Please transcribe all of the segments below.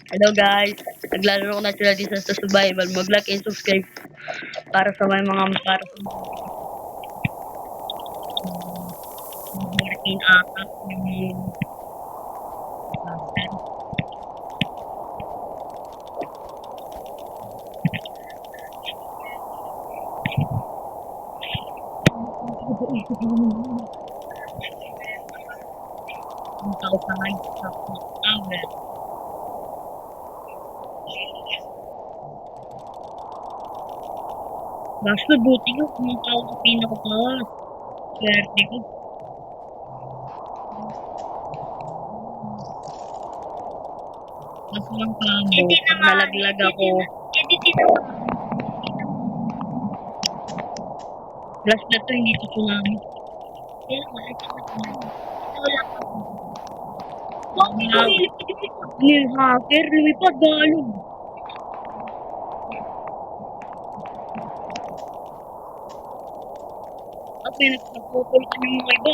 Hello guys, naglalaro ko na sila dito sa survival. Mag-like and subscribe para sa may mga para sa mga atak yung tao sa high sa tower. Basta buti ko kung tao sa pinakataas. Swerte ko. Mas lang kamo, pag nalaglag ako. Last na to, hindi to tsunami. Ni hacker, lumipad galog. At may nagpaputol kami mga iba.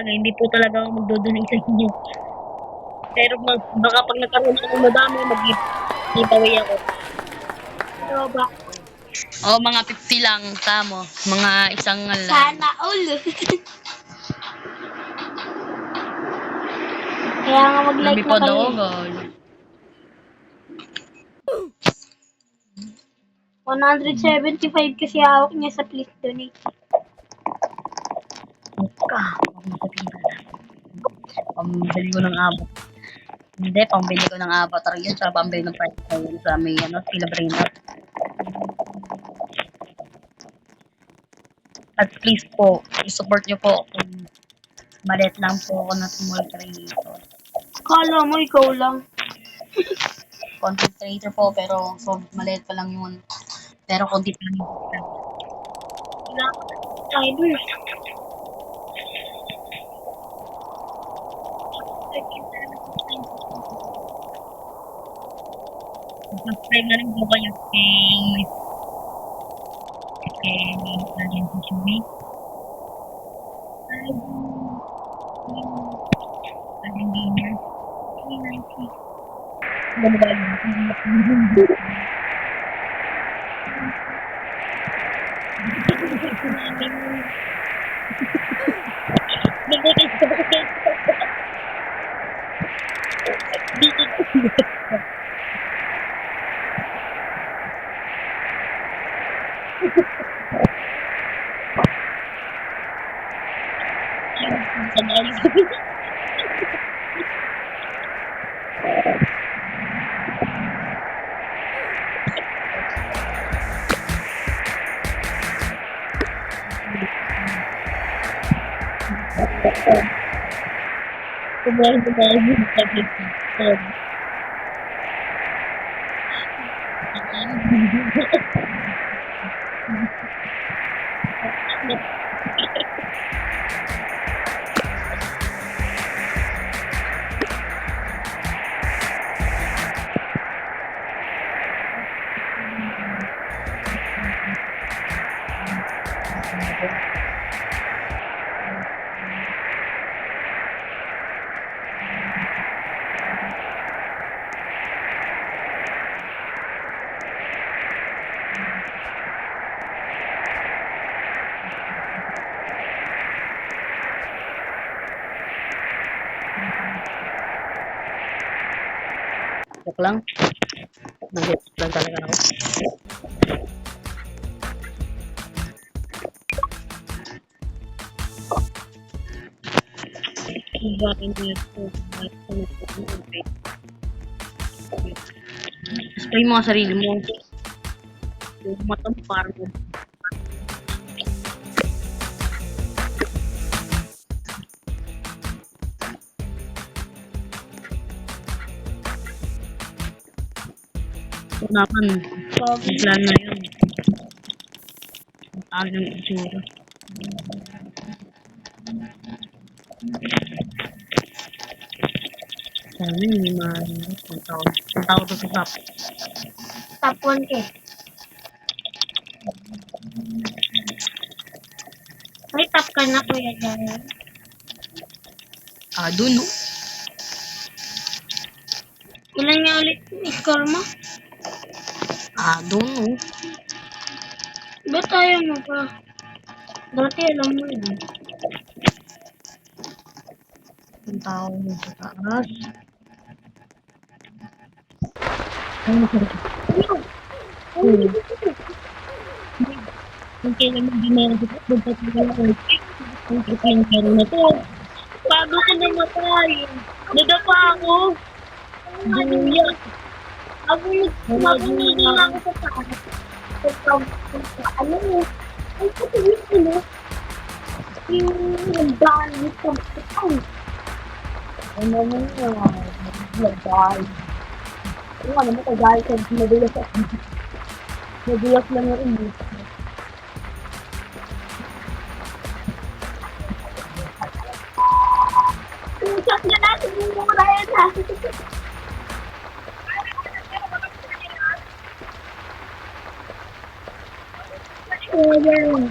Hindi po talaga ako magdodonate sa inyo. Pero baka pag nagkaroon ako madami, mag-giveaway ako. Pero ba? Oh, mga 50 lang, tamo. Mga isang lang. Sana all. Kaya nga mag-like na Lumipad kayo. ako, gol. 175 kasi hawak niya sa please donate. Pambili ko ng abot. Hindi, pambili ko ng avatar yun. Sa pambili ng price yun sa may celebrator. At please po, i-support nyo po kung maliit lang po ako na small creator. Kala mo ikaw lang. Content creator po, pero so, maliit pa lang yun. Pero konti pa lang yun. Wala ka subscribers. Subscribe na rin po kayo kay Alien Fushimi. Alien Gamer. Joke lang. Nag-joke lang talaga ako. Spray mo ang sarili mo. Yung matang parang ito naman. Yung plan na yun. Ang tawag ng itsura. Sana hindi mahirap. Ang tawag to sa top. Top 1K. May top ka na, Kuya Jaren. Doon, no? Ilan nga ulit yung score mo? Doon, no? Ba't tayo mo pa? Dati alam mo yun. Ang tawag mo sa taas. Ano masarap? Kung kailan hindi meron sa top, magpapagod na ako. Ang trip yung meron na to. Bago ko namatay. Nadapa ako. Duya. Bago nila ako sa taas. Ano mo? Ay, katuloy ko no? Yung nagdaan sa ay. Ano mo nga? Nagdahil. Ano mo kagaya sa nadulas ako. Nadulas lang na rin. Usap na natin yung mura yun ha. Ayan.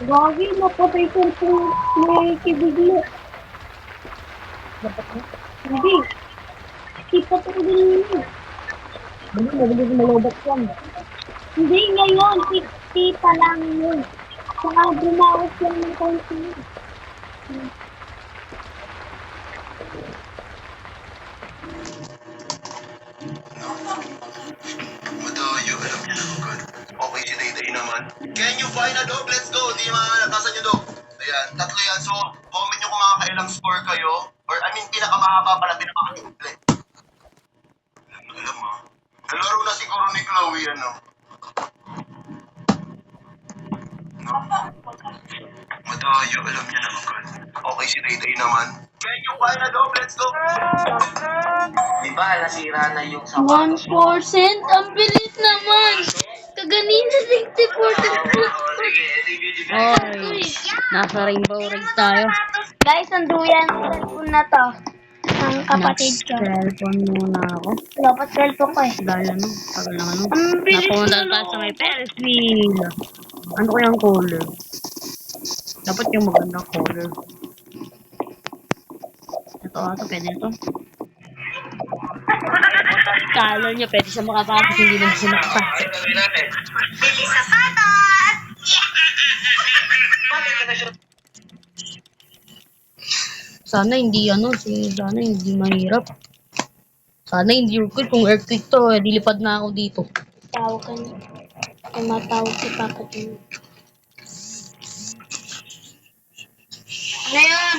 Gagi, napatay ko yung may kibiglo. Hindi. Kita ko din yun. Mabilis malobot yan. Hindi ngayon, tita lang yun. Saka bumawas yan ng konti. Madayo, alam niya na agad. Okay si Dayday naman. Can you find a dog? Let's go! Di mga natasan niyo dog. Ayan, tatlo yan. So, comment nyo kung makakailang score kayo. Or, I mean, pinakamahaba pala, pinakamakikli. Alam mo, nalaro na siguro ni Chloe, ano? No? Madayo, alam niya na agad. Okay si Dayday naman. Can you find a dog? Let's go! Di ba, nasira na yung 1%? Ang bilis naman! Kaganina 64. Oy, nasa Rainbow Ridge tayo. Guys, ang duyan ng cellphone na to. Ang kapatid ko. Nag-cellphone muna ako. Dapat cellphone ko eh. Dahil ano, tagal lang ano. Ang bilis Napunta na tayo sa may Ferris wheel. Ano kayang color? Dapat yung magandang color. Ito, pwede ito. Color niya, pwede siya makapasok, hindi naman siya makapasok. Sana hindi sana hindi mahirap. Sana hindi earthquake. Kung earthquake to, dilipad na ako dito. Tawag ka niya. Tumatawag si Papa Jun. Ano yun?